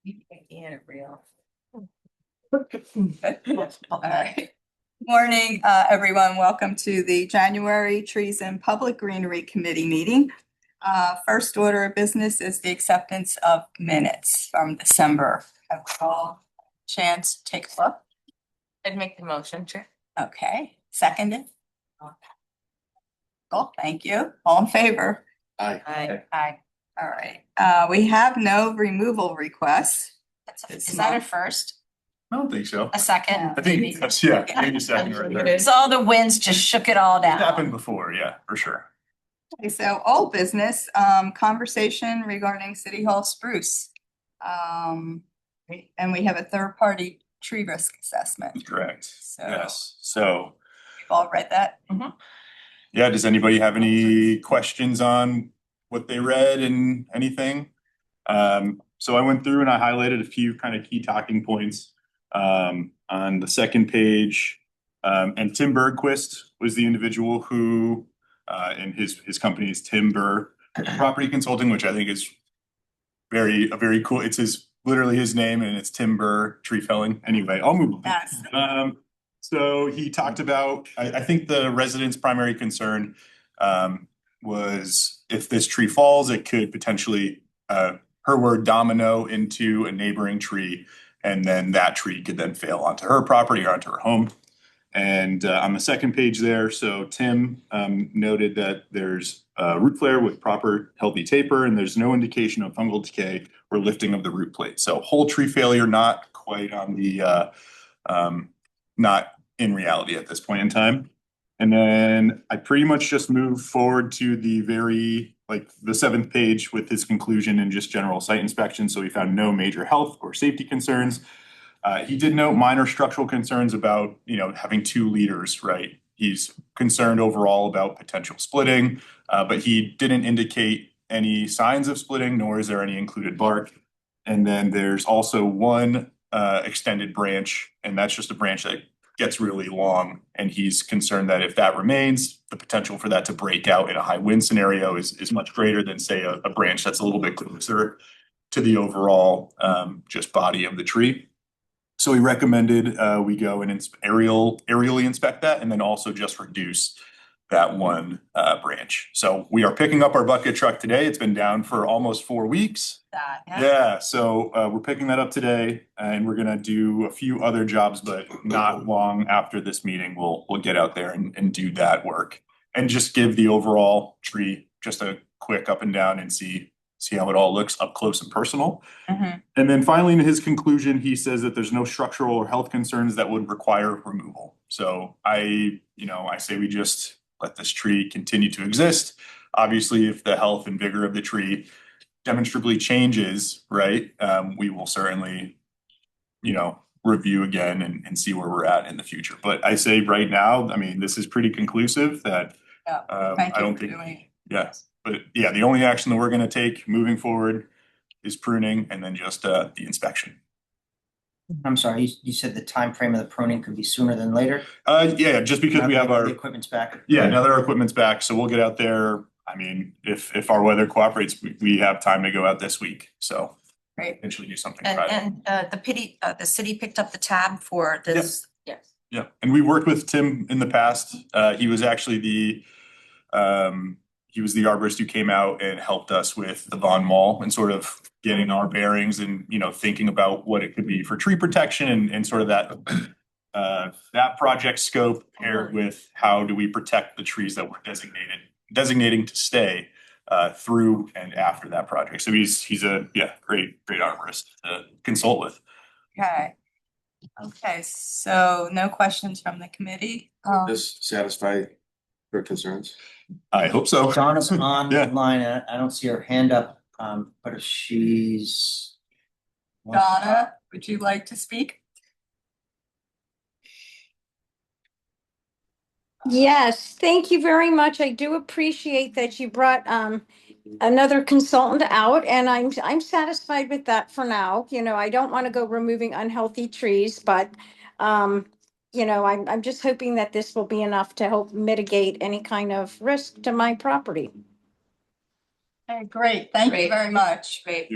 Making it real. All right. Morning, everyone. Welcome to the January Trees and Public Greenery Committee meeting. First order of business is the acceptance of minutes from December. Have we all chance to take a look? I'd make the motion, Chair. Okay, seconded. Cool, thank you. All in favor? Aye. Aye. All right. We have no removal requests. Is that a first? I don't think so. A second? I think that's, maybe second right there. So all the winds just shook it all It down. happened before, yeah, for sure. Okay, so old business, conversation regarding City Hall spruce. And we have a third-party tree risk assessment. Correct. So Yes. So, we've all read that. yeah, does anybody have any questions on what they read and anything? So I went through and I highlighted a few kind of key talking points on the second page. And Tim Bergquist was the individual who, and his company is Timber Property Consulting, which I think is very cool. It's literally his name, and it's Timber Tree Felling. Anyway, I'll move on. Yes. So he talked about, I think the residents' primary concern was if this tree falls, it could potentially, her word, domino into a neighboring tree, and then that tree could then fail onto her property or onto her home. And on the second page there, so Tim noted that there's root flare with proper healthy taper, and there's no indication of fungal decay or lifting of the root plate. So whole tree failure, not quite on the, not in reality at this point in time. And then I pretty much just moved forward to the the seventh page with his conclusion and just general site inspection. So he found no major health or safety concerns. He did note minor structural concerns about, having 2 leaders, right? He's concerned overall about potential splitting, but he didn't indicate any signs of splitting, nor is there any included bark. And then there's also one extended branch, and that's just a branch that gets really long. And he's concerned that if that remains, the potential for that to break out in a high wind scenario is much greater than, say, a branch that's a little bit closer to the overall just body of the tree. So he recommended we go and aerially inspect that, and then also just reduce that one branch. So we are picking up our bucket truck today. It's been down for almost 4 weeks. Yeah, so we're picking that up today, and we're gonna do a few other jobs, but not long after this meeting, we'll get out there and do that work. And just give the overall tree just a quick up and down and see how it all looks up close and personal. And then finally, in his conclusion, he says that there's no structural or health concerns that would require removal. So I say we just let this tree continue to exist. Obviously, if the health and vigor of the tree demonstrably changes, right, we will certainly, review again and see where we're at in the future. But I say right now, this is pretty conclusive that I don't think, but yeah, the only action that we're going to take moving forward is pruning and then just the inspection. I'm sorry, you said the time frame of the pruning could be sooner than later? Yeah, just because we have the equipment's back. Yeah, now that our equipment's back, so we'll get out there. If our weather cooperates, we have time to go out this week. So Great. Eventually do something. And the city picked up the tab for this. Yes. Yeah, and we worked with Tim in the past. He was actually the arborist who came out and helped us with the Von Mall and sort of getting our bearings and, thinking about what it could be for tree protection and sort of that project scope paired with how do we protect the trees that we're designating to stay through and after that project. So he's a great arborist to consult with. Okay, so no questions from the committee. This satisfy your concerns? I hope so. Donna's on the line. I don't see her hand up, but if she's. Donna, would you like to speak? Yes, thank you very much. I do appreciate that you brought another consultant out, and I'm satisfied with that for now. I don't want to go removing unhealthy trees, but I'm just hoping that this will be enough to help mitigate any kind of risk to my property. Okay, great. Thank you very much. Great.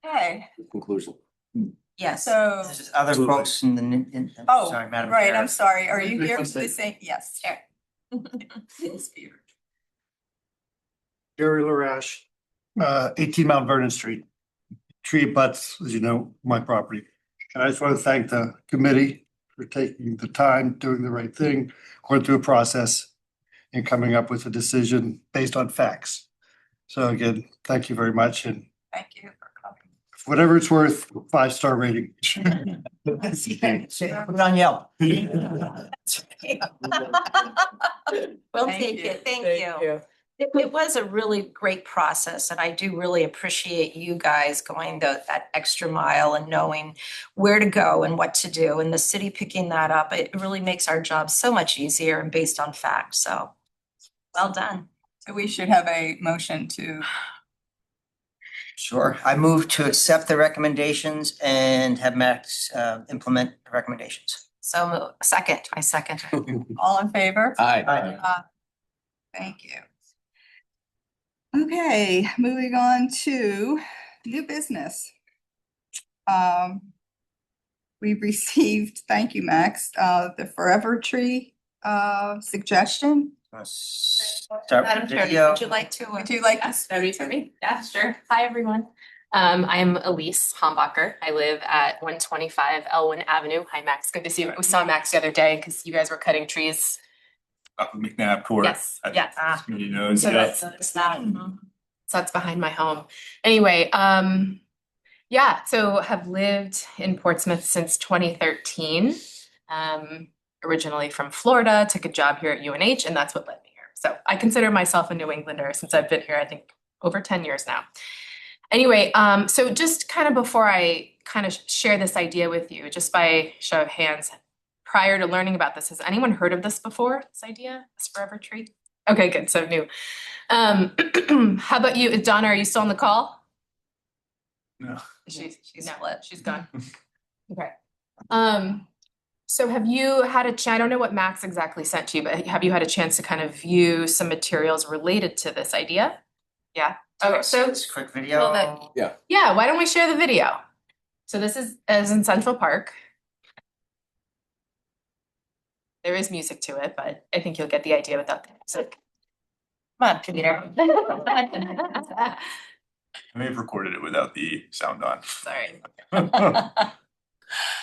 Okay, Conclusion. Yes. so, There's other folks in the, oh, sorry, Madam right, Chair. I'm sorry. Are you here for the same? Yes. Chair. Gary Larash, 18 Mount Vernon Street. Tree abuts, as you know, my property. And I just want to thank the committee for taking the time, doing the right thing, going through a process and coming up with a decision based on facts. So again, thank you very much. And Thank you for coming. for whatever it's worth, 5-star rating. Put it on Yelp. We'll Thank take you. it. Thank you. It was a really great process, and I do really appreciate you guys going that extra mile and knowing where to go and what to do, and the city picking that up. It really makes our job so much easier and based on facts, so well done. So we should have a motion to, Sure. I move to accept the recommendations and have Max implement the recommendations. So I second. all in favor? Aye. Thank you. Okay, moving on to new business. We received, thank you, Max, the Forever Tree suggestion. Start Madam with Chair, video. would you like to? Would you like to Yes, that would be for me. Yeah, sure. Hi, everyone. I am Elise Hombacher. I live at 125 Elwyn Avenue. Hi, Max. Good to see you. We saw Max the other day because you guys were cutting trees. Up in McNabb Court. Yes, I think yes. this committee knows, So yeah. that's that. So that's behind my home. Anyway, yeah, so have lived in Portsmouth since 2013. Originally from Florida, took a job here at UNH, and that's what led me here. So I consider myself a New Englander since I've been here, I think, over 10 years now. Anyway, so just kind of before I kind of share this idea with you, just by show of hands, prior to learning about this, has anyone heard of this before, this idea, this Forever Tree? Okay, good, so new. How about you, Donna, are you still on the call? No. She's split, she's gone. Okay. So have you had a chance, I don't know what Max exactly sent to you, but have you had a chance to kind of view some materials related to this idea? Yeah, okay, so, It's a quick video. well, yeah, why don't we share the video? So this is in Central Park. There is music to it, but I think you'll get the idea without the music. Come on, Peter. I may have recorded it without the sound on. Sorry. I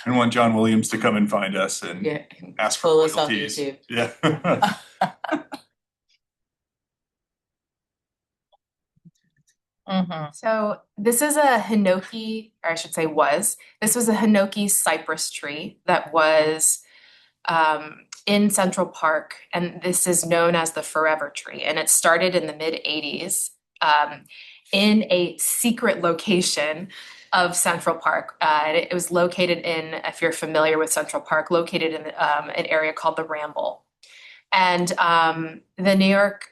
didn't want John Williams to come and find us and Yeah. ask for Pull us off royalties. YouTube. Yeah. So this is a hinoki, or I should say this was a hinoki cypress tree that was in Central Park, and this is known as the Forever Tree, and it started in the mid-80s in a secret location of Central Park. It was located in, if you're familiar with Central Park, located in an area called the Ramble. And the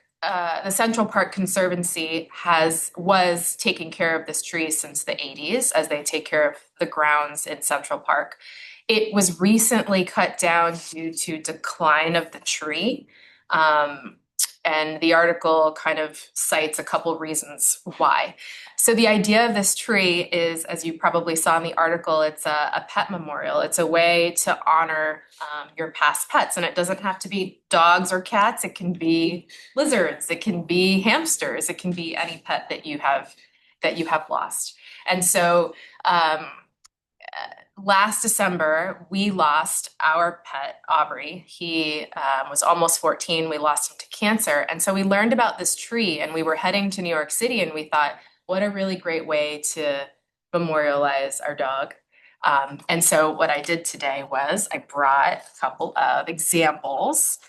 Central Park Conservancy was taking care of this tree since the 80s, as they take care of the grounds in Central Park. It was recently cut down due to decline of the tree. And the article kind of cites a couple reasons why. So the idea of this tree is, as you probably saw in the article, it's a pet memorial. It's a way to honor your past pets, and it doesn't have to be dogs or cats. It can be lizards, it can be hamsters, it can be any pet that you have lost. And so last December, we lost our pet, Aubrey. He was almost 14. We lost him to cancer. And so we learned about this tree, and we were heading to New York City, and we thought, what a really great way to memorialize our dog. And so what I did today was I brought a couple of examples.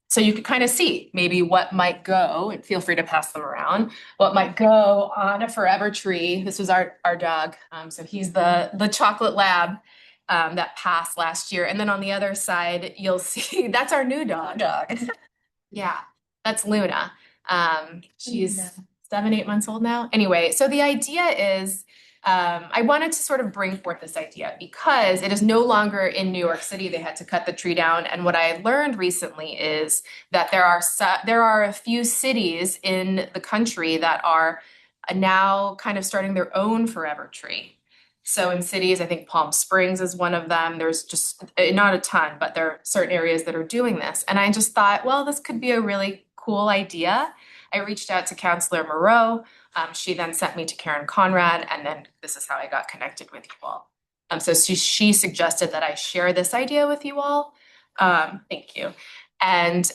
So you could kind of see maybe what might go, and feel free to pass them around, what might go on a Forever Tree. This was our dog. So he's the chocolate lab that passed last year. And then on the other side, you'll see that's our new dog. Yeah, that's Luna. She's 7-8 months old now. Anyway, so the idea is, I wanted to sort of bring forth this idea because it is no longer in New York City. They had to cut the tree down. And what I learned recently is that there are a few cities in the country that are now kind of starting their own forever tree. So in cities, I think Palm Springs is one of them. There's just not a ton, but there are certain areas that are doing this. And I just thought, well, this could be a really cool idea. I reached out to Councillor Moreau. She then sent me to Karen Conrad, and then this is how I got connected with you all. So she suggested that I share this idea with you all. Thank you. And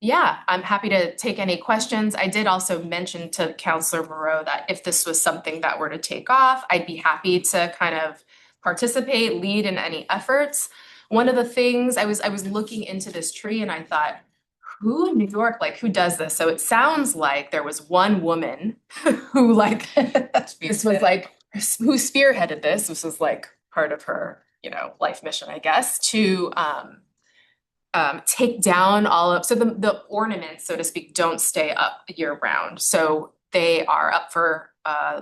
yeah, I'm happy to take any questions. I did also mention to Councillor Moreau that if this was something that were to take off, I'd be happy to kind of participate, lead in any efforts. One of the things I was looking into this tree and I thought, who in New York, like who does this? So it sounds like there was one woman who like, this was like, who spearheaded this. This was like part of her, life mission, I guess, to take down all of, so the ornaments, so to speak, don't stay up year round. So they are up for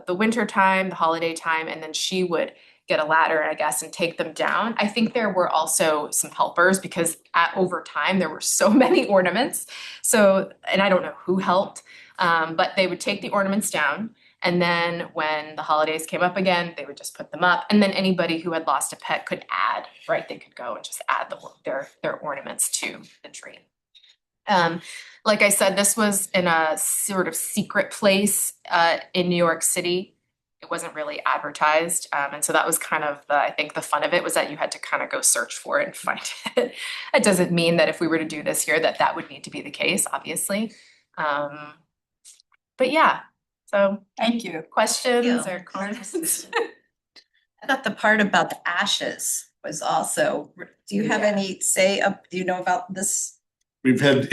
the winter time, the holiday time, and then she would get a ladder, I guess, and take them down. I think there were also some helpers because over time there were so many ornaments. So, and I don't know who helped, but they would take the ornaments down. And then when the holidays came up again, they would just put them up. And then anybody who had lost a pet could add, right? They could go and just add their ornaments to the tree. Like I said, this was in a sort of secret place in New York City. It wasn't really advertised. And so that was kind of I think the fun of it was that you had to kind of go search for it and find it. It doesn't mean that if we were to do this here, that would need to be the case, obviously. But yeah, so. Thank you. Questions or comments? I thought the part about the ashes was also, do you have any say do you know about this? We've had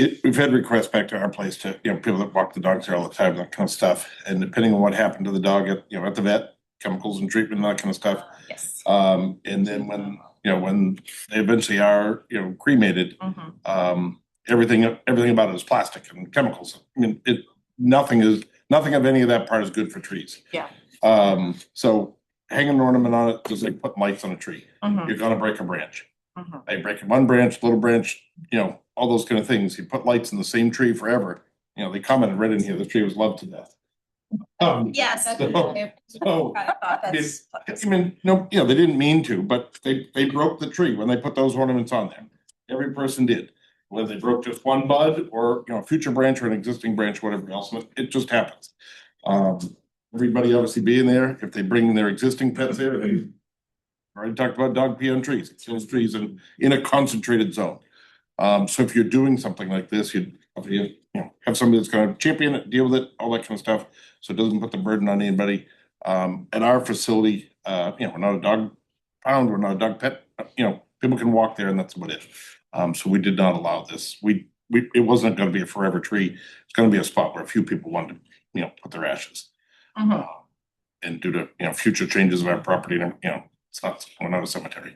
requests back to our place to, people that walk the dogs there all the time, that kind of stuff. And depending on what happened to the dog at the vet, chemicals and treatment and that kind of stuff. Yes. And then when they eventually are, cremated, everything about it is plastic and chemicals. I mean, nothing of any of that part is good for trees. Yeah. So hang an ornament on it, just like put lights on a tree. You're gonna break a branch. They break one branch, little branch, all those kind of things. You put lights in the same tree forever. They commented right in here, the tree was loved to death. Yes. So, no, they didn't mean to, but they broke the tree when they put those ornaments on there. Every person did. Whether they broke just one bud or, a future branch or an existing branch, whatever else, it just happens. Everybody obviously being there, if they bring their existing pets there, they already talked about dog pee on trees. It kills trees in a concentrated zone. So if you're doing something like this, you'd have somebody that's gonna champion it, deal with it, all that kind of stuff, so it doesn't put the burden on anybody. At our facility, we're not a dog pound, we're not a dog pet, people can walk there and that's about it. So we did not allow this. It wasn't gonna be a forever tree. It's gonna be a spot where a few people wanted to, put their ashes. And due to, future changes of our property, we're not a cemetery.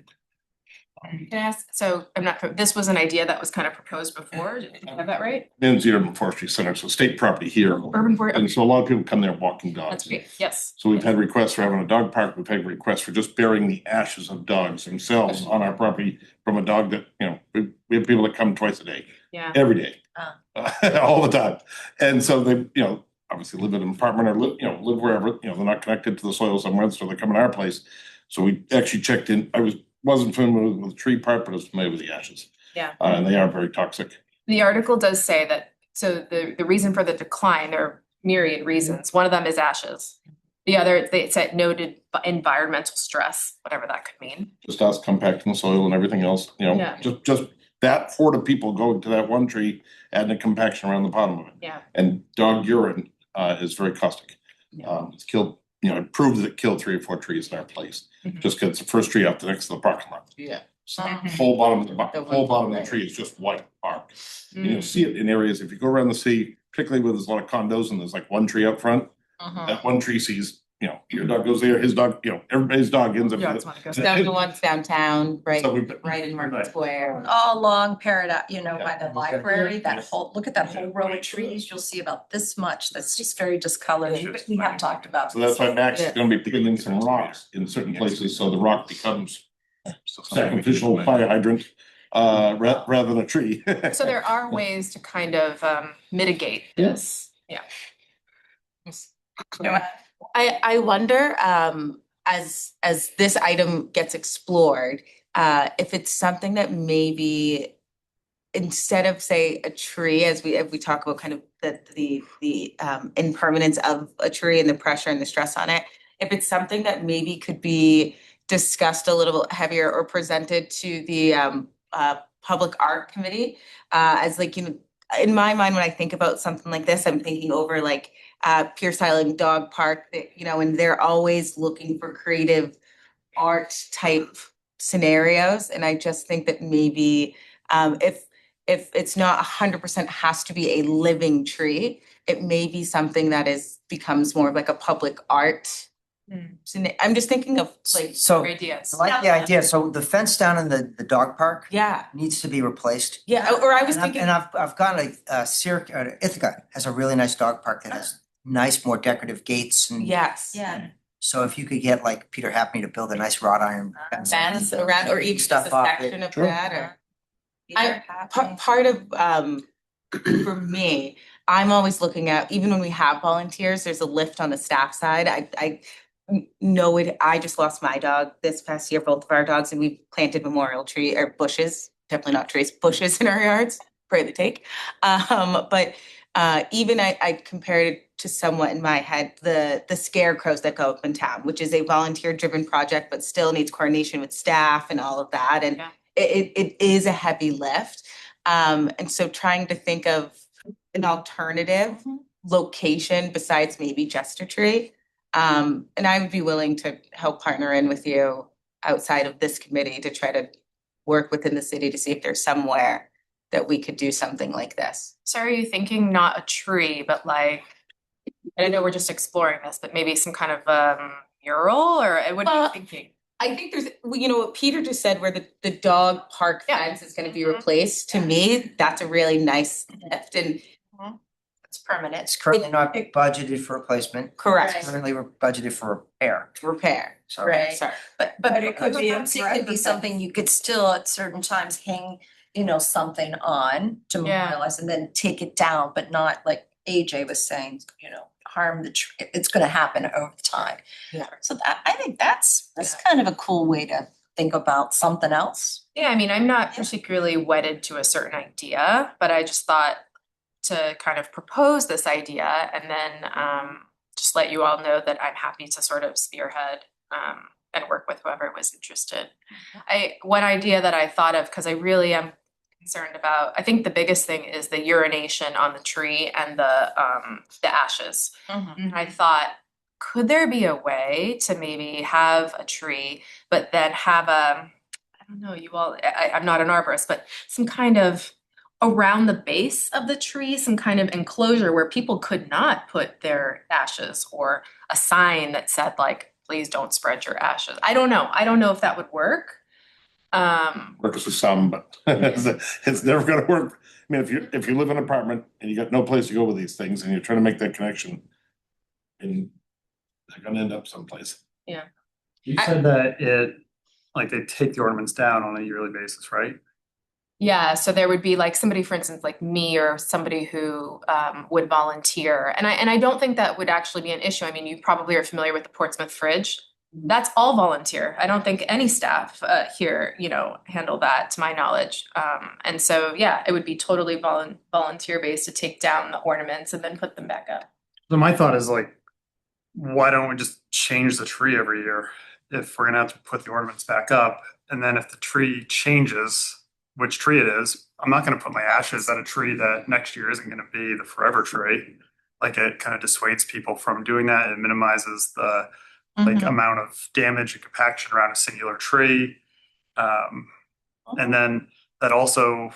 Can I ask, so this was an idea that was kind of proposed before, did you have that right? In Urban Forestry Center, so state property here. Urban Forestry, And so a lot of people come there walking dogs. that's great, yes. So we've had requests for having a dog park, we've had requests for just burying the ashes of dogs themselves on our property from a dog that, we have people that come twice a day, Yeah. every day. All the time. And so they, obviously live in an apartment or live wherever, they're not connected to the soil somewhere, so they come in our place. So we actually checked in, wasn't familiar with the tree part, but I was familiar with the ashes. Yeah. And they are very toxic. The article does say that, so the reason for the decline, there are myriad reasons. One of them is ashes. The other, it said noted environmental stress, whatever that could mean. Just us compacting the soil and everything else, Yeah. just that horde of people going to that one tree, adding a compaction around the bottom of it. Yeah. And dog urine is very caustic. Yeah. It's killed, it proved that it killed 3 or 4 trees in our place. Just because it's the first tree up next to the parking lot. Yeah. So whole bottom of the tree is just white bark. And you'll see it in areas, if you go around the city, particularly where there's a lot of condos and there's like one tree up front, that one tree sees, your dog goes there, his dog, everybody's dog ends up. Down the ones downtown, right, So we've- right in Market Square. All along Paradise, by the library, look at that whole row of trees, you'll see about this much, that's just very discolored. We have talked about. So that's why Max is gonna be putting in some rocks in certain places, so the rock becomes sacrificial fire hydrant, rather than a tree. So there are ways to kind of mitigate this, yeah. Joanne? I wonder, as this item gets explored, if it's something that maybe instead of say a tree, as we talk about kind of the impermanence of a tree and the pressure and the stress on it, if it's something that maybe could be discussed a little bit heavier or presented to the public art committee, as like, you know, in my mind, when I think about something like this, I'm thinking over like Pierce Island Dog Park, you know, and they're always looking for creative art type scenarios. And I just think that maybe if it's not 100% has to be a living tree, it may be something that becomes more of like a public art. I'm just thinking of like So Ideas. I like the idea. So the fence down in the dog park yeah, needs to be replaced. yeah. Or I was And thinking I've got Ithaca has a really nice dog park that has nice, more decorative gates and. yes. Yeah. So if you could get like Peter Happney to build a nice wrought iron. Fence around or even just a Stuff off it. section of Sure. that or. Either happening. Part of for me, I'm always looking at, even when we have volunteers, there's a lift on the staff side. I know it, I just lost my dog this past year, both of our dogs, and we planted memorial tree or bushes, definitely not trees, bushes in our yards, pray the take. But even I compared it to somewhat in my head, the scarecrows that go up in town, which is a volunteer driven project, but still needs coordination with staff and all of that. And Yeah. it is a heavy lift. And so trying to think of an alternative location besides maybe just a tree. And I would be willing to help partner in with you outside of this committee to try to work within the city to see if there's somewhere that we could do something like this. So are you thinking not a tree, but like, and I know we're just exploring this, but maybe some kind of mural or what are you thinking? I think there's, you know, what Peter just said, where the dog park Yeah. fence is gonna be replaced, to me, that's a really nice lift and It's permanent. It's currently not budgeted for replacement. correct, It's currently budgeted for repair. So. Right. sorry. But it could be perhaps it could be something you could still at certain times hang, you know, something on to Yeah. memorialize and then take it down, but not like AJ was saying, you know, harm the tree. It's gonna happen over time. Yeah. So I think that's kind of a cool way to think about something else. Yeah, I mean, I'm not particularly wedded to a certain idea, but I just thought to kind of propose this idea and then just let you all know that I'm happy to sort of spearhead and work with whoever was interested. One idea that I thought of, because I really am concerned about, I think the biggest thing is the urination on the tree and the ashes. And I thought, could there be a way to maybe have a tree, but then have I don't know, you all, I'm not an arborist, but some kind of around the base of the tree, some kind of enclosure where people could not put their ashes, or a sign that said like, please don't spread your ashes. I don't know. I don't know if that would work. Works for some, but it's never gonna work. I mean, if you live in an apartment and you got no place to go with these things and you're trying to make that connection, and they're gonna end up someplace. You said that like they take the ornaments down on a yearly basis, right? Yeah, so there would be like somebody, for instance, like me or somebody who would volunteer. And I don't think that would actually be an issue. I mean, you probably are familiar with the Portsmouth Fridge. That's all volunteer. I don't think any staff here, you know, handle that to my knowledge. And so, yeah, it would be totally volunteer based to take down the ornaments and then put them back up. So my thought is like, why don't we just change the tree every year if we're gonna have to put the ornaments back up? And then if the tree changes, which tree it is, I'm not gonna put my ashes at a tree that next year isn't gonna be the forever tree. Like it kind of dissuades people from doing that. It minimizes the like amount of damage and compaction around a singular tree. And then that also,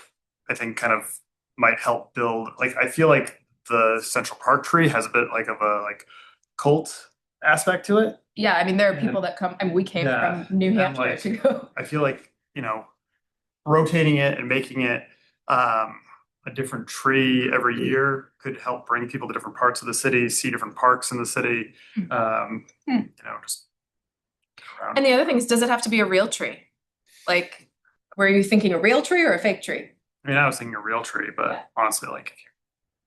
I think, kind of might help build, like, I feel like the Central Park tree has a bit like of a like cult aspect to it. Yeah, I mean, there are people that come, I mean, we came Yeah, from New and, Hampshire like, to go. I feel like, you know, rotating it and making it a different tree every year could help bring people to different parts of the city, see different parks in the city. You know, just around. And the other thing is, does it have to be a real tree? Like, were you thinking a real tree or a fake tree? I mean, I was thinking a real tree, but honestly, like,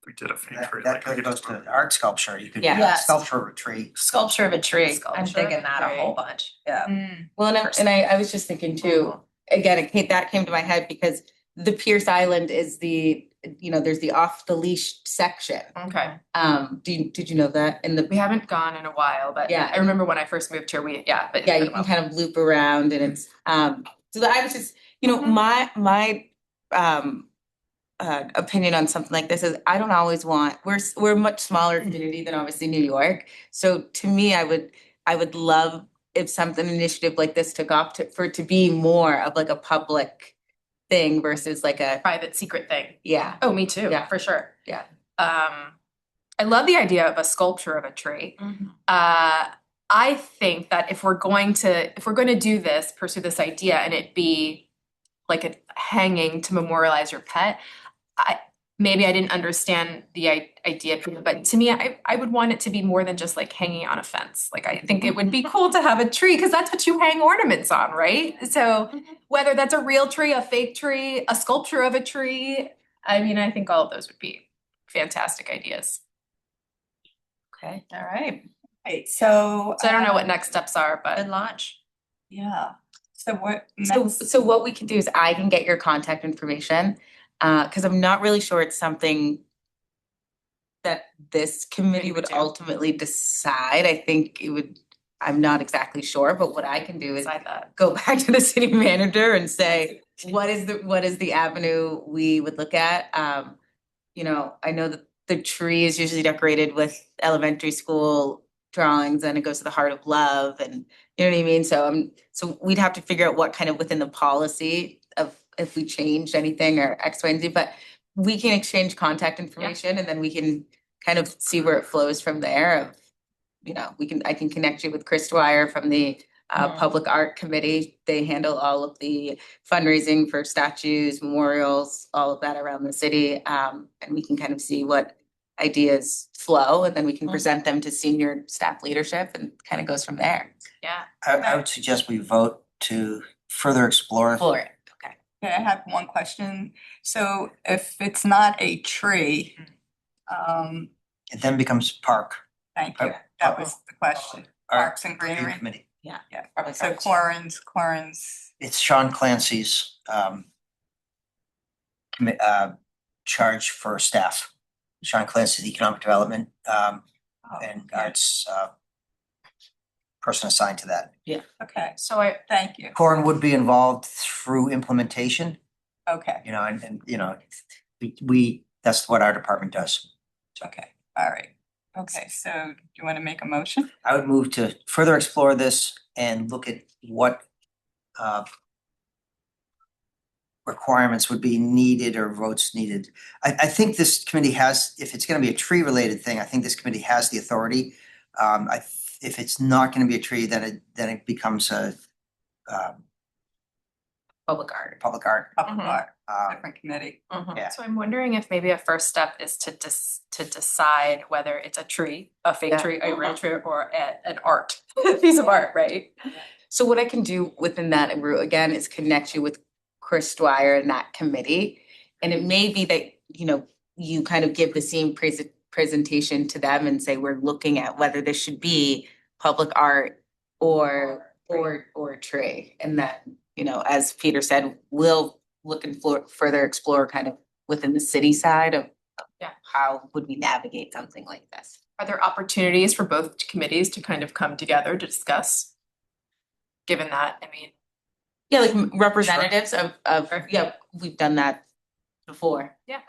if we did a fake tree. That Like, we could goes just to move it. art sculpture. You could Yeah. do a Yes. sculpture of a tree. Sculpture of a tree. I'm Sculpture thinking of a that a tree. whole bunch. Yeah. Well, I was just thinking too, again, that came to my head because the Pierce Island is there's the off the leash section. Okay. Did you know that? And We haven't gone in a while, but Yeah. I remember when I first moved here, but yeah, it's you been a can while. kind of loop around and it's, so I was just, my opinion on something like this is I don't always want, we're a much smaller community than obviously New York. So to me, I would love if something initiative like this took off for it to be more of like a public thing versus like a, Private secret thing. yeah. Oh, me too. Yeah. For sure. Yeah. I love the idea of a sculpture of a tree. I think that if we're going to do this, pursue this idea and it be like a hanging to memorialize your pet, maybe I didn't understand the idea, but to me, I would want it to be more than just like hanging on a fence. Like, I think it would be cool to have a tree because that's what you hang ornaments on, right? So whether that's a real tree, a fake tree, a sculpture of a tree, I mean, I think all of those would be fantastic ideas. Okay, all right. Right, so. So I don't know what next steps are, Good but launch. Yeah, so what? So, next- so what we can do is I can get your contact information, cause I'm not really sure it's something that this committee would do. ultimately decide. I think I'm not exactly sure, but what I can do is beside that. go back to the city manager and say, what is the avenue we would look at? I know that the tree is usually decorated with elementary school drawings and it goes to the Heart of Love and you know what I mean? So we'd have to figure out what kind of within the policy of if we changed anything or X, Y, and Z, but we can exchange contact information and then we can kind of see where it flows from there of, I can connect you with Chris Dwyer from the Public Art Committee. They handle all of the fundraising for statues, memorials, all of that around the city. And we can kind of see what ideas flow and then we can present them to senior staff leadership and kind of goes from there. Yeah. I would suggest we vote to further explore. For it, okay. Okay, I have one question. So if it's not a tree, It then becomes park. thank you, that was the question. Parks and Greenery. Committee. Yeah, Probably so parks. Corin's, It's Sean Clancy's charge for staff. Sean Clancy's economic development, and it's person assigned to that. okay, So thank you, Corin would be involved through implementation, okay, we, that's what our department does. okay, all right. Okay, so do you want to make a motion? I would move to further explore this and look at what requirements would be needed or votes needed. I think this committee has, if it's gonna be a tree related thing, I think this committee has the authority. If it's not gonna be a tree, then it becomes a Public art. public art. Public Mhm. art, Um, different committee. Yeah. So I'm wondering if maybe a first step is to decide whether it's a tree, a fake Yeah. tree, a real tree, or an art, piece of art, right? So what I can do within that route again is connect you with Chris Dwyer and that committee. And it may be that, you kind of give the same presentation to them and say, we're looking at whether this should be public art or a tree. And that, as Peter said, we'll look and further explore kind of within the city side of how would we navigate something like this. Are there opportunities for both committees to kind of come together to discuss? Given that, I mean. Yeah, like representatives of, we've done that before. Yeah.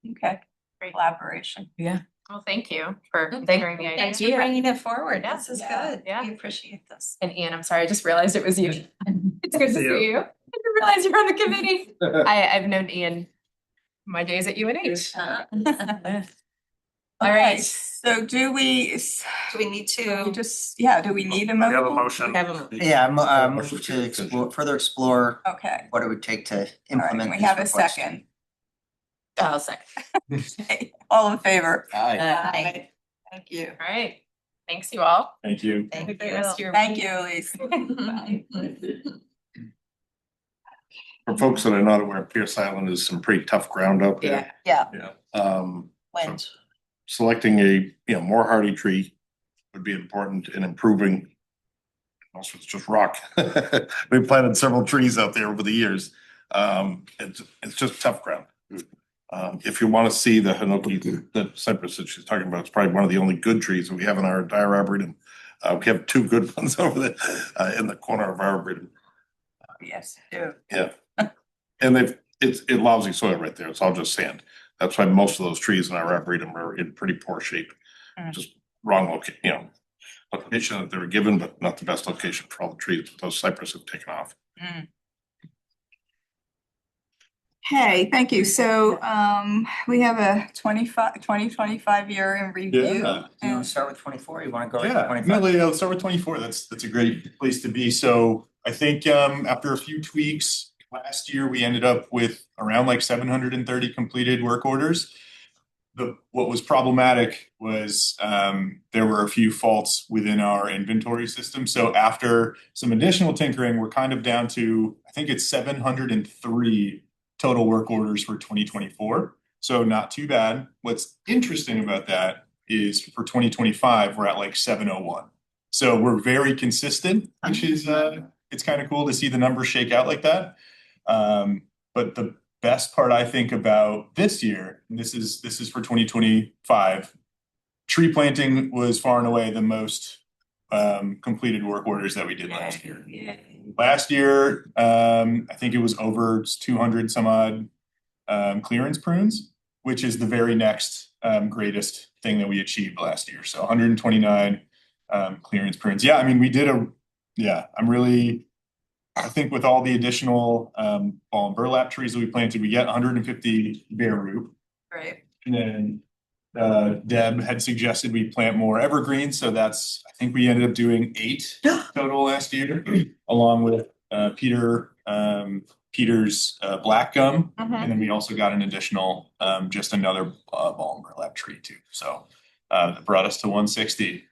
Okay, Great. collaboration. Well, thank you for Thank- considering the idea. Thanks for bringing it forward. Yeah. This is Yeah. good. Yeah. We appreciate this. And Ian, I'm sorry, I just realized it was you. It's good to See you. see you. I didn't realize you were on the committee. I've known Ian my days at UNH. All right. right, so do we need to? do we need a We motion? have a motion. Yeah, move to further explore Okay, what it would take to all right, implement we this have a request. second. I'll second. Okay, all in favor? Aye. Thank you. All right. Thanks you all. Thank you. Thank Thank you. you. Thank you, Elise. Bye. For folks that are not aware, Pierce Island is some pretty tough ground out there. Yeah, Yeah. wind. Selecting a, more hardy tree would be important in improving. Also, it's just rock. We planted several trees out there over the years. It's just tough ground. If you want to see the hinoki, the cypress that she's talking about, it's probably one of the only good trees that we have in our entire arboretum. We have two good ones over there in the corner of our arboretum. Yes, do. Yeah. And it's lousy soil right there. It's all just sand. That's why most of those trees in our arboretum are in pretty poor shape. Just wrong location, location that they were given, but not the best location for all the trees. Those cypress have taken off. Okay, thank you. So we have a 2025 year in review. Yeah. You want And to start with 24? You want to go to Yeah, 25? no, let's start with 24. That's a great place to be. So I think after a few tweaks, last year we ended up with around like 730 completed work orders. What was problematic was there were a few faults within our inventory system. So after some additional tinkering, we're kind of down to, I think it's 703 total work orders for 2024. So not too bad. What's interesting about that is for 2025, we're at like 701. So we're very consistent, which is it's kind of cool to see the numbers shake out like that. But the best part I think about this year, and this is for 2025, tree planting was far and away the most completed work orders that we did last year. Last year, I think it was over 200 some odd clearance prunes, which is the very next greatest thing that we achieved last year. So 129 clearance prunes. Yeah, I mean, I think with all the additional ball and burlap trees that we planted, we get 150 bare root. Right. And then Deb had suggested we plant more evergreens. So I think we ended up doing 8 total last year, along with Peter's black gum. And then we also got an additional, just another ball and burlap tree too. So that brought us to 160.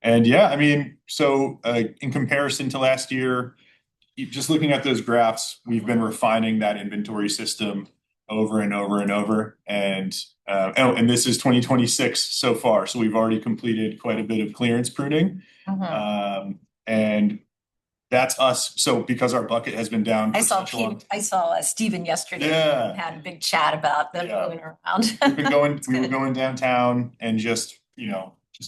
And yeah, I mean, so in comparison to last year, just looking at those graphs, we've been refining that inventory system over and over and over. And this is 2026 so far. So we've already completed quite a bit of clearance pruning. And that's us. So because our bucket has been down for such a long. I saw Stephen yesterday. Yeah. And had a big chat about them moving around. We were going downtown and just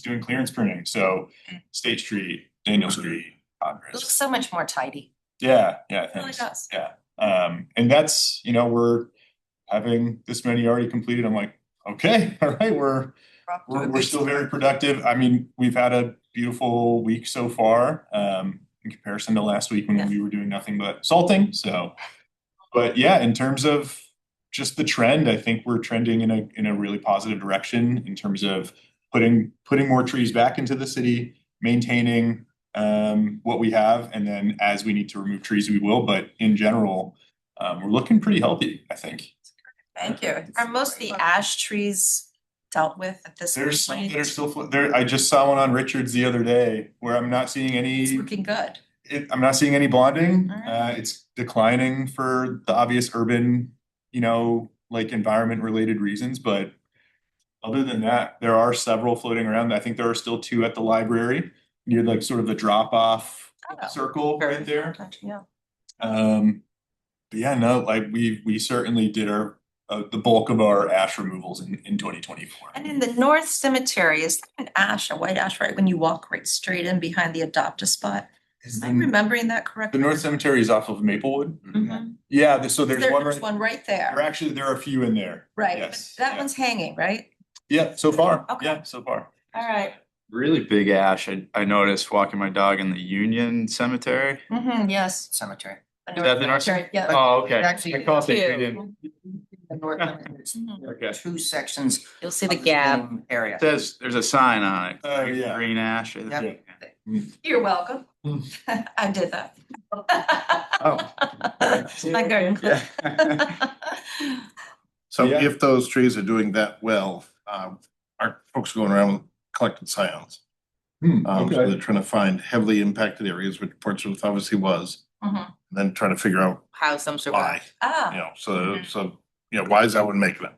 doing clearance pruning. So State Street, Daniel Street, It looks so much more tidy. Yeah, It really does. Yeah. And that's, we're having this many already completed. I'm like, okay, all right, we're still very productive. I mean, we've had a beautiful week so far, in comparison to last week when we were doing nothing but salting. So, but yeah, in terms of just the trend, I think we're trending in a really positive direction in terms of putting more trees back into the city, maintaining what we have, and then as we need to remove trees, we will. But in general, we're looking pretty healthy, I think. Thank you. Are most of the ash trees dealt with at this point? There's some that are still there. I just saw one on Richards the other day where I'm not seeing any. It's looking good. I'm not seeing any blonding. Alright. It's declining for the obvious urban, like environment related reasons. But other than that, there are several floating around. I think there are still 2 at the library near like sort of the drop off circle right there. Yeah. But yeah, no, like we certainly did the bulk of our ash removals in 2024. And in the North Cemetery, is that a white ash, right when you walk right straight in behind the adopt a spot? Am I remembering that The correctly? North Cemetery is off of Maplewood. Mhm. Yeah, so there's one There's right. one right there. There are a few in there. Right, Yes. but that one's hanging, right? Yeah, so far. Okay. Yeah, so far. All right. Really big ash. I noticed walking my dog in the Union Cemetery. Yes. Cemetery. Is that the North? Cemetery? Yeah. Oh, okay. Actually, I called it Cute. Union. The North Cemetery. Mhm. Okay. 2 sections. You'll see the of gap. same Area. It says there's a sign on it. Oh, yeah. Green ash. Yep. You're welcome. I did that. Oh. My garden club. So Yeah. if those trees are doing that well, our folks going around with collected scions. So Okay. they're trying to find heavily impacted areas, which Portsmouth obviously was. Mhm. then trying to figure out How some sort why, of. you Ah, know, so, Mhm. so, you know, why is that one making it?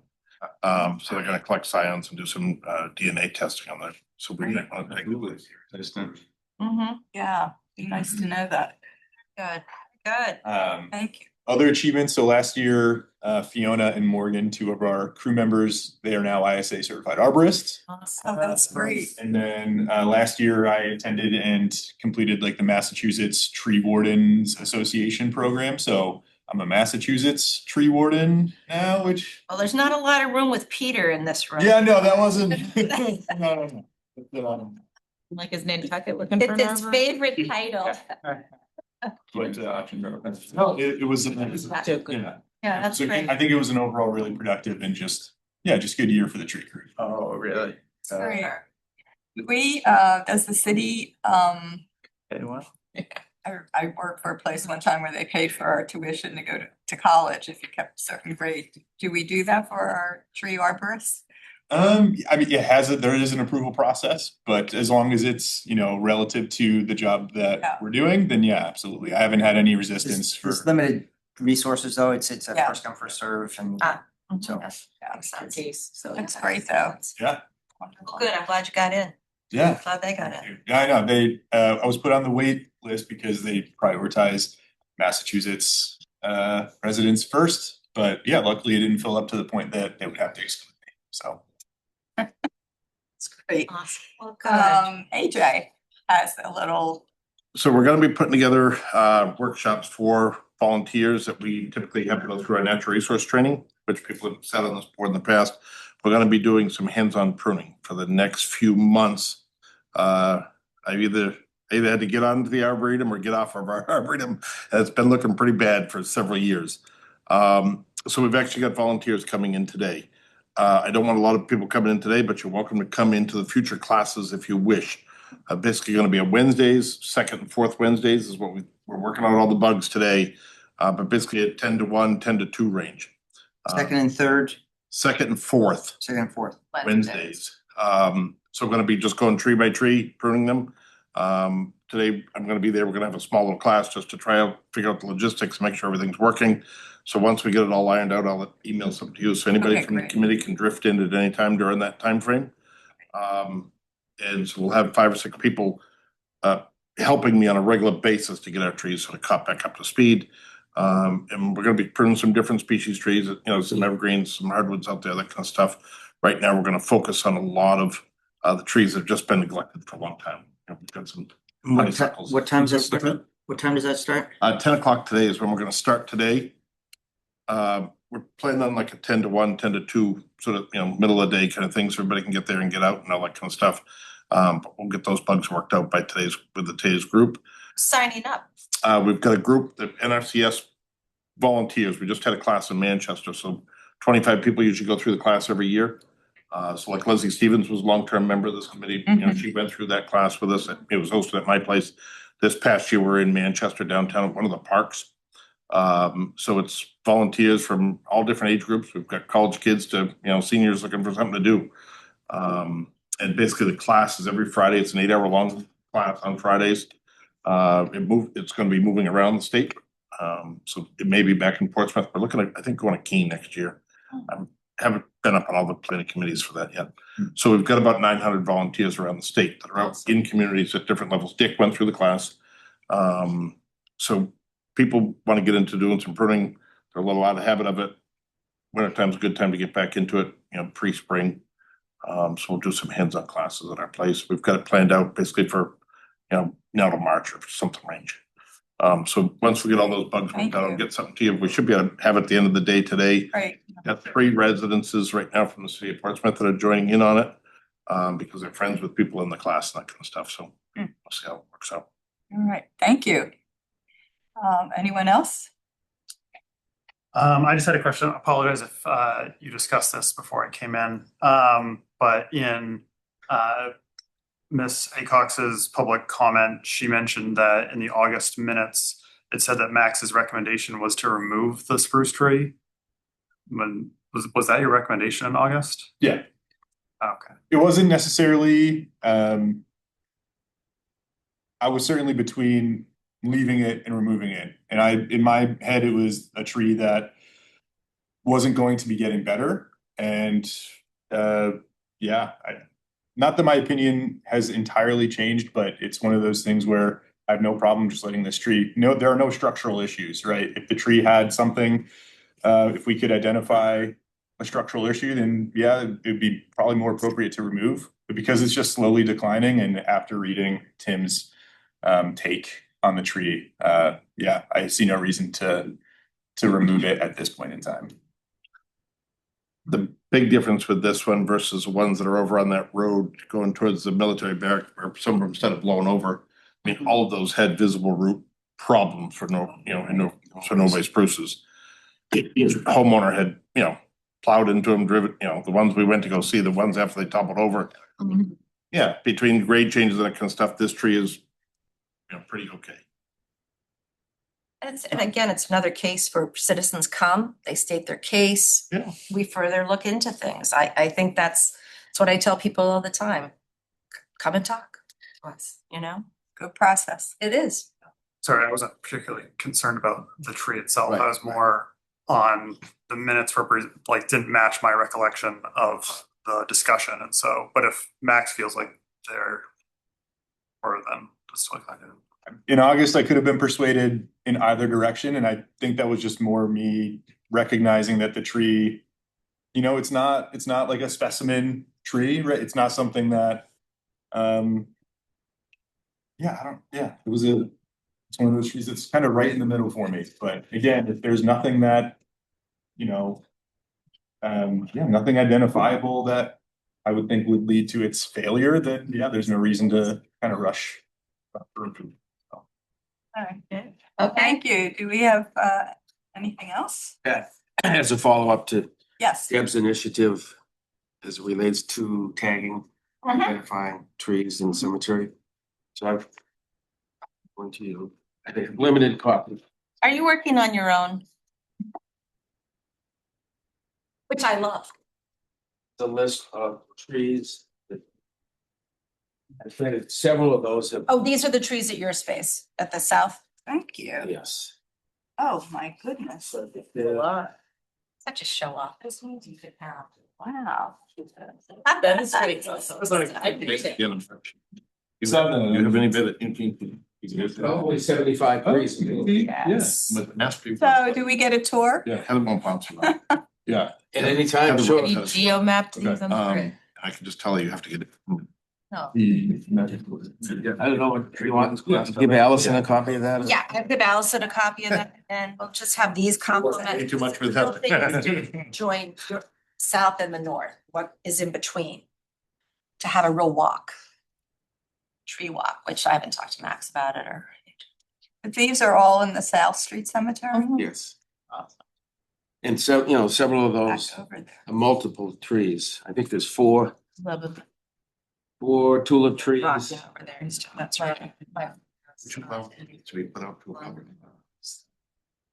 So they're gonna collect scions and do some DNA testing on that, so we might want to take a look. mhm. Yeah, be nice to know that. Good, good. Thank you. Other achievements, so last year, Fiona and Morgan, two of our crew members, they are now ISA certified arborists. Oh, that's great. And then last year I attended and completed like the Massachusetts Tree Wardens Association program. So I'm a Massachusetts tree warden now, which, Well, there's not a lot of room with Peter in this room. yeah, no, that wasn't. No. Like his Nantucket looking for It's an his arborist? favorite title. But no, it was, Joke. yeah. Yeah, that's So great. I think it was an overall really productive and just good year for the tree crew. Oh, really? Great. We, does the city, Anyone? I worked for a place one time where they paid for our tuition to go to college if you kept a certain grade. Do we do that for our tree arborists? I mean, there is an approval process, but as long as it's, you know, relative to the job Yeah. that we're doing, then yeah, absolutely. I haven't had any resistance for. There's limited resources though, it's a Yeah. first come, first serve and Ah. so. Yeah, Sense. Case, so. that's great though. Yeah, Well, good, I'm glad you got in. yeah. Glad they got in. Yeah, I know. I was put on the wait list because they prioritize Massachusetts residents first. But yeah, luckily it didn't fill up to the point that they would have to exclude me. So It's great. Awesome. Well, good. AJ has a little, So we're gonna be putting together workshops for volunteers that we typically have to go through our natural resource training, which people have sat on this board in the past. We're gonna be doing some hands-on pruning for the next few months. I've either had to get onto the arboretum or get off of our arboretum. It's been looking pretty bad for several years. So we've actually got volunteers coming in today. I don't want a lot of people coming in today, but you're welcome to come into the future classes if you wish. Basically gonna be on Wednesdays, second and fourth Wednesdays is what we're working on all the bugs today. But basically at 10 to 1, 10 to 2 range. Second and third, Second and fourth second and fourth. Wednesdays. So we're gonna be just going tree by tree, pruning them. Today I'm gonna be there. We're gonna have a small little class just to try out, figure out the logistics, make sure everything's working. So once we get it all ironed out, I'll email something to you. So anybody Okay, from the great. committee can drift in at any time during that time frame. And so we'll have 5 or 6 people helping me on a regular basis to get our trees sort of caught back up to speed. And we're gonna be pruning some different species trees, you know, some evergreens, some hardwoods out there, that kind of stuff. Right now, we're gonna focus on a lot of the trees that have just been neglected for a long time. You know, we've got some honeysuckles. What time does that start? What time does that start? 10 o'clock today is when we're gonna start today. We're planning on like a 10 to 1, 10 to 2, sort of, you know, middle of the day kind of thing, so everybody can get there and get out and all that kind of stuff. But we'll get those bugs worked out by today's group. Signing up. We've got a group, the NRCS volunteers. We just had a class in Manchester, so 25 people usually go through the class every year. So like Leslie Stevens was a long-term member of this committee. You know, she went through that class with us. It was hosted at my place. This past year, we're in Manchester downtown at one of the parks. So it's volunteers from all different age groups. We've got college kids to, you know, seniors looking for something to do. And basically the class is every Friday. It's an 8-hour long class on Fridays. It's gonna be moving around the state. So it may be back in Portsmouth. We're looking at, I think, going to Keene next year. I haven't been up on all the planning committees for that yet. So we've got about 900 volunteers around the state that are out in communities at different levels. Dick went through the class. So people want to get into doing some pruning. They're a little out of habit of it. Wintertime's a good time to get back into it, you know, pre-spring. So we'll do some hands-on classes at our place. We've got it planned out basically for, you know, now to March or something range. So once we get all those bugs worked out, I'll get something to you. We should be able to have it at the end of the day today. right, Got 3 residences right now from the city of Portsmouth that are joining in on it, because they're friends with people in the class and that kind of stuff. So we'll see how it works out. all right, thank you. Anyone else? I just had a question. I apologize if you discussed this before I came in. But in Miss Acox's public comment, she mentioned that in the August minutes, it said that Max's recommendation was to remove the spruce tree. Was that your recommendation in August? Yeah. Okay. It wasn't necessarily, I was certainly between leaving it and removing it. And in my head, it was a tree that wasn't going to be getting better. And yeah, not that my opinion has entirely changed, but it's one of those things where I have no problem just letting this tree. No, there are no structural issues, right? If the tree had something, if we could identify a structural issue, then yeah, it'd be probably more appropriate to remove. But because it's just slowly declining, and after reading Tim's take on the tree, yeah, I see no reason to remove it at this point in time. The big difference with this one versus the ones that are over on that road going towards the military barrack, where some of them instead of blowing over, I mean, all of those had visible root problems for no, so nobody spruces. The homeowner had, plowed into them, driven, the ones we went to go see, the ones after they toppled over. Yeah, between grade changes and that kind of stuff, this tree is, pretty okay. And again, it's another case where citizens come, they state their case. Yeah. We further look into things. I think that's what I tell people all the time. Come and talk to us, Good process. It is. Sorry, I wasn't particularly concerned about the tree itself. Right. I was more on the minutes didn't match my recollection of the discussion. And so, but if Max feels like they're, or then just like I did. In August, I could have been persuaded in either direction, and I think that was just more me recognizing that the tree, it's not like a specimen tree, right? It's not something that, it's one of those trees that's kind of right in the middle for me. But again, if there's nothing that, nothing identifiable that I would think would lead to its failure, then yeah, there's no reason to kind of rush. All right. Thank you. Do we have anything else? Yeah, as a follow-up to Yes. Deb's initiative as it relates to tagging, identifying trees in cemetery. So I've going to you, I think limited copy. Are you working on your own? Which I love. The list of trees that I think several of those have. Oh, these are the trees at your space at the south? Thank you. Yes. Oh, my goodness. Such a show off. This means you could have. Wow. That is great. You have any bit Probably 75 trees. Yes. With mass people. So do we get a tour? Yeah, Heather won't bounce around. Yeah. At any time, Heather sure. won't You touch. geo-mapped these on the Um, grid. I can just tell you have to get it. No. I don't know what you want. Give Allison a copy of that. Yeah, I'll give Allison a copy of that and we'll just have these complement. Way too much for Little that. things to join your south and the north, what is in between. To have a real walk. Tree walk, which I haven't talked to Max about it or. But these are all in the South Street Cemetery? Yes. And so, several of those Back over there. are multiple trees. I think there's four Love it. tulip trees. Rock over there, that's right.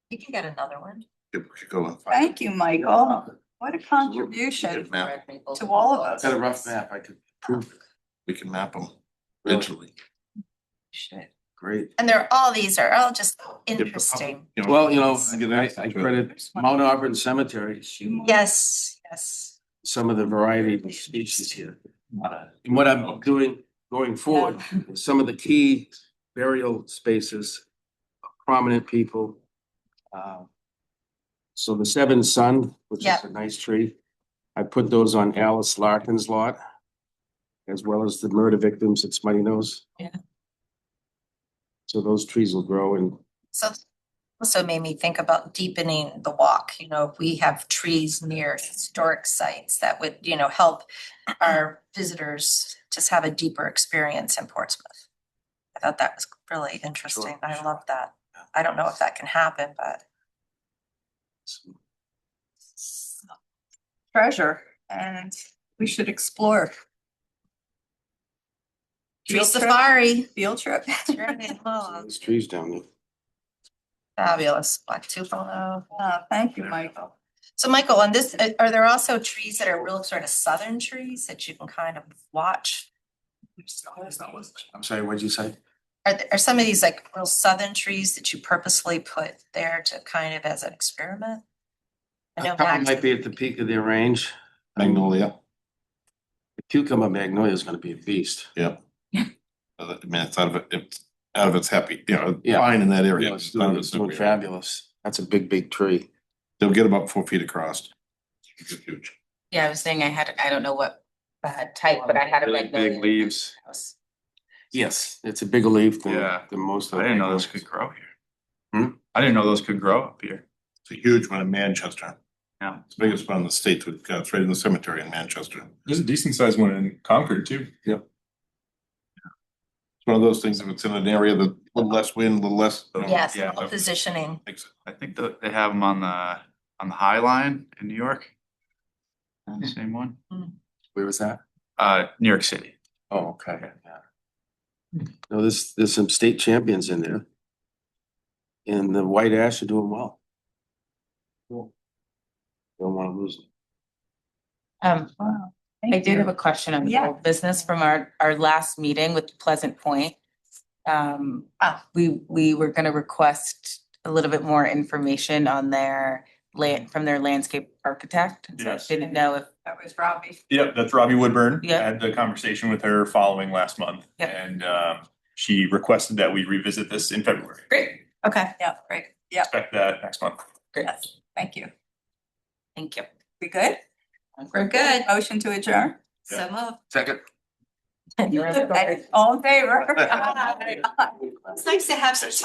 You can get another one. Thank you, Michael. What a contribution to all of us. Got a rough map. I could prove. We can map them eventually. Great. And these are all just interesting. Well, I credit Mount Auburn Cemetery, Yes. some of the variety of species here. And what I'm doing going forward, some of the key burial spaces, prominent people. So the Seven Sun, which is a nice tree, I put those on Alice Larkin's lot, as well as the murder victims at Smutty Nose. Yeah. So those trees will grow and. So also made me think about deepening the walk, if we have trees near historic sites that would, help our visitors just have a deeper experience in Portsmouth. I thought that was really interesting. I love that. I don't know if that can happen, but. Treasure, and we should explore. Tree Field trip? safari. Field trip. There's trees down there. Fabulous. Black tupelo. Thank you, Michael. So Michael, on this, are there also trees that are real sort of southern trees that you can kind of watch? I'm sorry, what'd you say? Are some of these like real southern trees that you purposely put there to kind of as an experiment? I know A couple Max. might be at the peak of their range. Magnolia. The cucumber magnolia is gonna be a beast. I mean, it's out of its happy, Yeah. fine in that You area. know, it's doing fabulous. That's a big tree. They'll get about 4 feet across. It's huge. Yeah, I was saying I don't know what type, but I had a Really magnolia big in my leaves. house. Yes, it's a bigger leaf Yeah. than most of I the didn't know those magnolias. could grow here. Hmm? I didn't know those could grow up here. It's a huge one in Manchester. Yeah. It's the biggest one in the state. It's right in the cemetery in Manchester. There's a decent sized one in Concord too. It's one of those things, if it's in an area that a little less wind, a little less. Yes, Yeah. positioning. I think that they have them on the High Line in New York. The same one. Where was that? New York City. Oh, okay, yeah. No, there's some state champions in there. And the white ash are doing well. Don't wanna lose them. I did have a question on the Yeah. old business from our last meeting with Pleasant Point. We were gonna request a little bit more information on their from their landscape architect. So I Yes. didn't know if, That was Robbie. Yep, that's Robbie Woodburn. Yeah. I had the conversation with her following last month. Yeah. And she requested that we revisit this in February. Great. Okay, yeah, great. Yeah, Expect that next month. yes, thank you. thank you. We good? We're good. Motion to adjourn? So moved. Second. All in favor? It's nice to have some time.